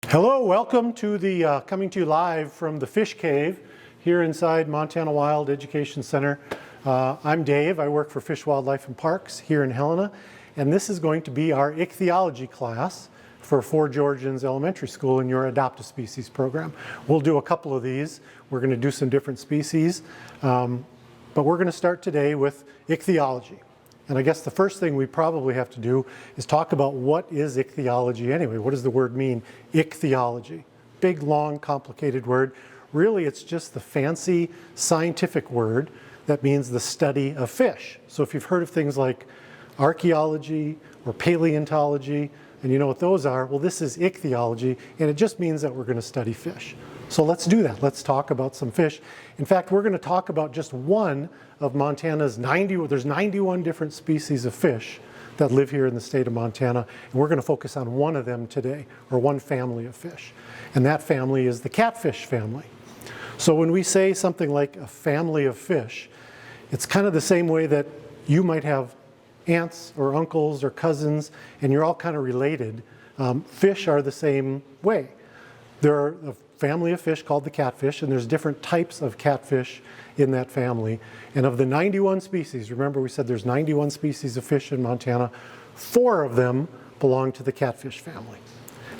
Hello, welcome to the coming to you live from the Fish Cave here inside Montana Wild Education Center. I'm Dave. I work for Fish, Wildlife and Parks here in Helena, and this is going to be our ichthyology class for Fort Georgians Elementary School in your Adopt a Species program. We'll do a couple of these. We're going to do some different species, but we're going to start today with ichthyology. And I guess the first thing we probably have to do is talk about what is ichthyology anyway. What does the word mean, ichthyology? Big, long, complicated word. Really, it's just the fancy scientific word that means the study of fish. So if you've heard of things like archaeology or paleontology, and you know what those are, well, this is ichthyology, and it just means that we're going to study fish. So let's do that. Let's talk about some fish. In fact, we're going to talk about just one of Montana's there's 91 different species of fish that live here in the state of Montana, and we're going to focus on one of them today, or one family of fish. And that family is the catfish family. So when we say something like a family of fish, it's kind of the same way that you might have aunts or uncles or cousins, and you're all kind of related. Fish are the same way. There are a family of fish called the catfish, and there's different types of catfish in that family. And of the 91 species, remember we said there's 91 species of fish in Montana, 4 of them belong to the catfish family.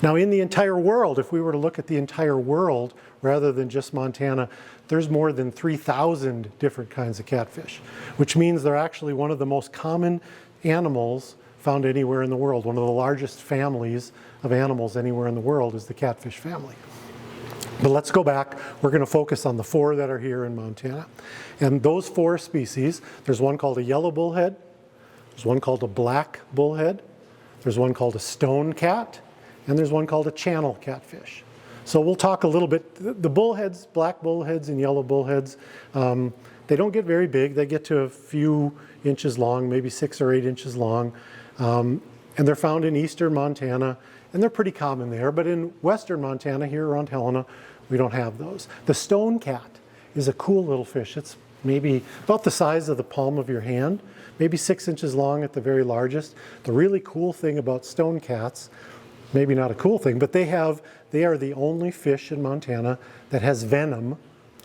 Now in the entire world, if we were to look at the entire world rather than just Montana, there's more than 3,000 different kinds of catfish, which means they're actually one of the most common animals found anywhere in the world. One of the largest families of animals anywhere in the world is the catfish family. But let's go back. We're going to focus on the 4 that are here in Montana. And those 4 species, there's one called a yellow bullhead, there's one called a black bullhead, there's one called a stonecat, and there's one called a channel catfish. So we'll talk a little bit. The bullheads, black bullheads and yellow bullheads, they don't get very big. They get to a few inches long, maybe 6 or 8 inches long. And they're found in eastern Montana, and they're pretty common there. But in western Montana, here around Helena, we don't have those. The stonecat is a cool little fish. It's maybe about the size of the palm of your hand, maybe 6 inches long at the very largest. The really cool thing about stonecats, maybe not a cool thing, but they are the only fish in Montana that has venom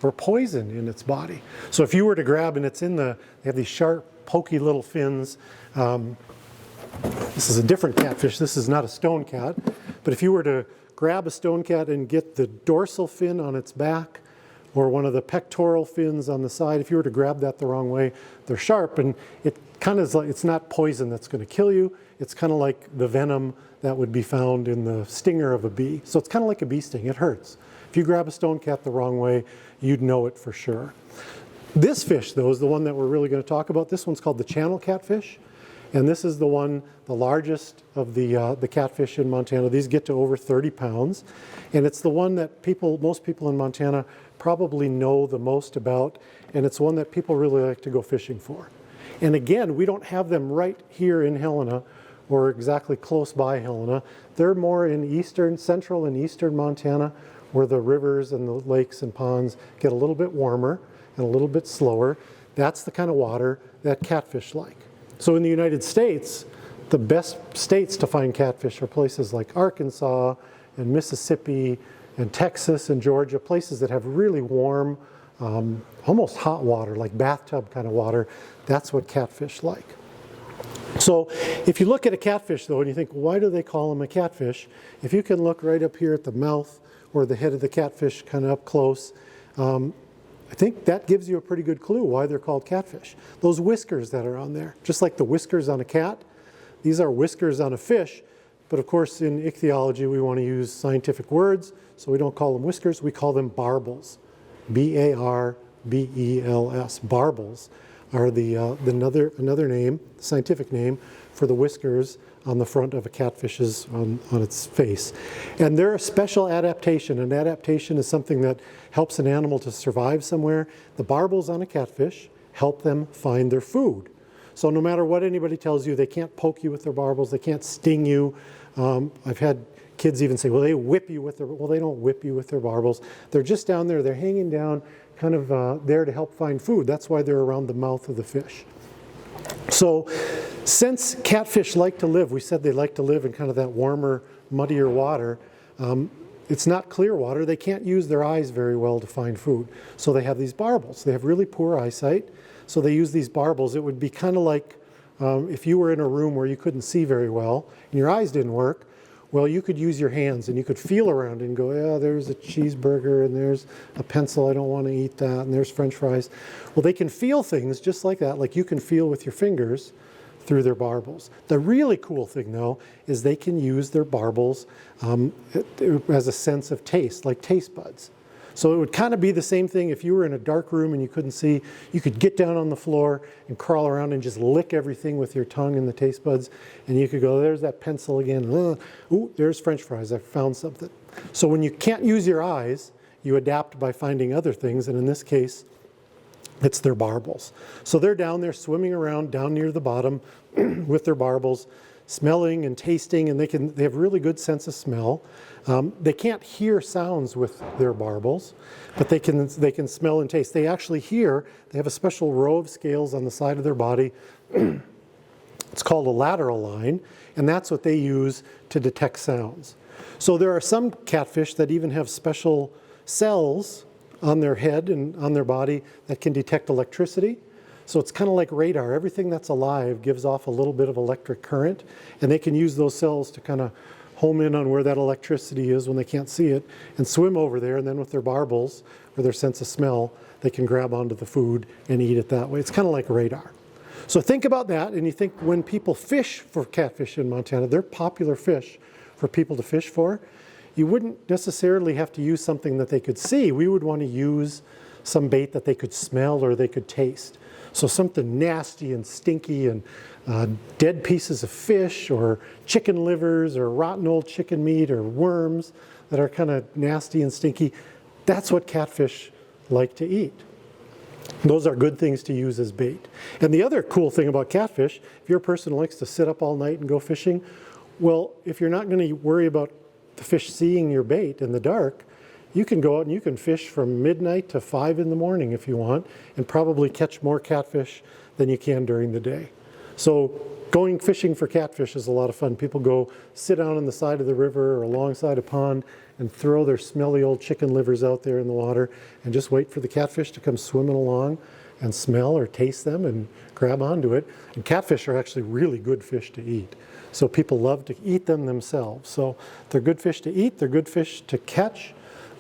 or poison in its body. So if you were to grab, and they have these sharp, pokey little fins. This is a different catfish. This is not a stonecat. But if you were to grab a stonecat and get the dorsal fin on its back or one of the pectoral fins on the side, if you were to grab that the wrong way, they're sharp, and it kind of is like, it's not poison that's going to kill you. It's kind of like the venom that would be found in the stinger of a bee. So it's kind of like a bee sting. It hurts. If you grab a stonecat the wrong way, you'd know it for sure. This fish, though, is the one that we're really going to talk about. This one's called the channel catfish. And this is the largest of the catfish in Montana. These get to over 30 pounds. And it's the one that most people in Montana probably know the most about. And it's one that people really like to go fishing for. And again, we don't have them right here in Helena or exactly close by Helena. They're more in central and eastern Montana, where the rivers and the lakes and ponds get a little bit warmer and a little bit slower. That's the kind of water that catfish like. So in the United States, the best states to find catfish are places like Arkansas and Mississippi and Texas and Georgia, places that have really warm, almost hot water, like bathtub kind of water. That's what catfish like. So if you look at a catfish, though, and you think, why do they call them a catfish? If you can look right up here at the mouth or the head of the catfish kind of up close, I think that gives you a pretty good clue why they're called catfish. Those whiskers that are on there, just like the whiskers on a cat, these are whiskers on a fish. But of course, in ichthyology, we want to use scientific words, so we don't call them whiskers, we call them barbels. B-A-R-B-E-L-S. Barbels are another name, scientific name, for the whiskers on the front of a catfish's on its face. And they're a special adaptation. An adaptation is something that helps an animal to survive somewhere. The barbels on a catfish help them find their food. So no matter what anybody tells you, they can't poke you with their barbels, they can't sting you. I've had kids even say, well, they whip you with well, they don't whip you with their barbels. They're just down there, they're hanging down, kind of there to help find food. That's why they're around the mouth of the fish. So since catfish like to live, we said they like to live in kind of that warmer, muddier water, it's not clear water. They can't use their eyes very well to find food. So they have these barbels. They have really poor eyesight. So they use these barbels. It would be kind of like if you were in a room where you couldn't see very well and your eyes didn't work, well, you could use your hands and you could feel around and go, yeah, there's a cheeseburger and there's a pencil, I don't want to eat that, and there's French fries. Well, they can feel things just like that, like you can feel with your fingers through their barbels. The really cool thing, though, is they can use their barbels as a sense of taste, like taste buds. So it would kind of be the same thing if you were in a dark room and you couldn't see. You could get down on the floor and crawl around and just lick everything with your tongue and the taste buds. And you could go, there's that pencil again. Ooh, there's French fries. I found something. So when you can't use your eyes, you adapt by finding other things. And in this case, it's their barbels. So they're down there swimming around down near the bottom with their barbels, smelling and tasting, and they have really good sense of smell. They can't hear sounds with their barbels, but they can smell and taste. They actually hear. They have a special row of scales on the side of their body. It's called a lateral line, and that's what they use to detect sounds. So there are some catfish that even have special cells on their head and on their body that can detect electricity. So it's kind of like radar. Everything that's alive gives off a little bit of electric current, and they can use those cells to kind of home in on where that electricity is when they can't see it and swim over there, and then with their barbels or their sense of smell, they can grab onto the food and eat it that way. It's kind of like radar. So think about that, and you think when people fish for catfish in Montana, they're popular fish for people to fish for. You wouldn't necessarily have to use something that they could see. We would want to use some bait that they could smell or they could taste. So something nasty and stinky and dead pieces of fish or chicken livers or rotten old chicken meat or worms that are kind of nasty and stinky, that's what catfish like to eat. Those are good things to use as bait. And the other cool thing about catfish, if you're a person who likes to sit up all night and go fishing, well, if you're not going to worry about the fish seeing your bait in the dark, you can go out and you can fish from midnight to 5 in the morning if you want, and probably catch more catfish than you can during the day. So going fishing for catfish is a lot of fun. People go sit down on the side of the river or alongside a pond and throw their smelly old chicken livers out there in the water and just wait for the catfish to come swimming along and smell or taste them and grab onto it. And catfish are actually really good fish to eat. So people love to eat them themselves. So they're good fish to eat, they're good fish to catch.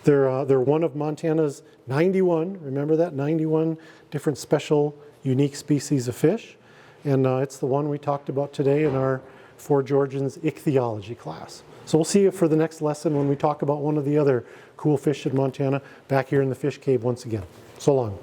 They're one of Montana's 91, remember that, 91 different special unique species of fish. And it's the one we talked about today in our Fort Georgians Ichthyology class. So we'll see you for the next lesson when we talk about one of the other cool fish in Montana back here in the fish cave once again. So long.